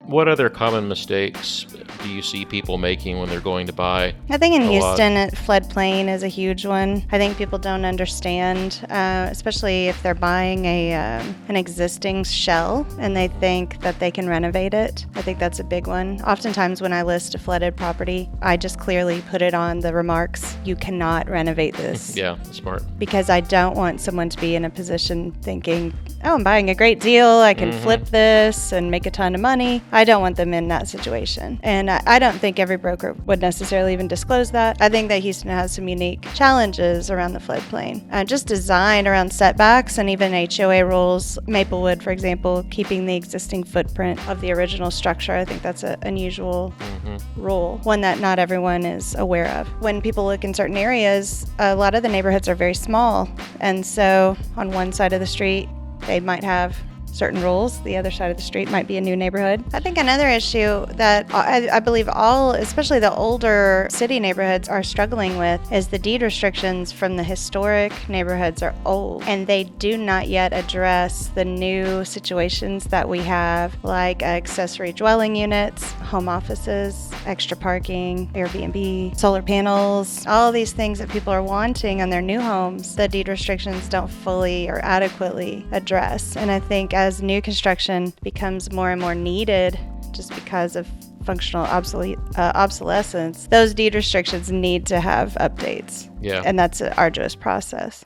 What other common mistakes do you see people making when they're going to buy? I think in a lot? Houston, floodplain is a huge one. I think people don't understand, especially if they're buying an existing shell and they think that they can renovate it. I think that's a big one. Oftentimes when I list a flooded property, I just clearly put it on the remarks, you cannot renovate this. Yeah, smart. Because I don't want someone to be in a position thinking, oh, I'm buying a great deal, I can flip this and make a ton of money. I don't want them in that situation. And I don't think every broker would necessarily even disclose that. I think that Houston has some unique challenges around the floodplain. Just design around setbacks and even HOA rules. Maplewood, for example, keeping the existing footprint of the original structure. I think that's an unusual rule, one that not everyone is aware of. When people look in certain areas, a lot of the neighborhoods are very small. And so on one side of the street, they might have certain rules. The other side of the street might be a new neighborhood. I think another issue that I believe all, especially the older city neighborhoods, are struggling with is the deed restrictions from the historic neighborhoods are old, and they do not yet address the new situations that we have, like accessory dwelling units, home offices, extra parking, Airbnb, solar panels, all these things that people are wanting on their new homes. The deed restrictions don't fully or adequately address. And I think as new construction becomes more and more needed just because of functional obsolescence, those deed restrictions need to have updates. Yeah. And that's an arduous process.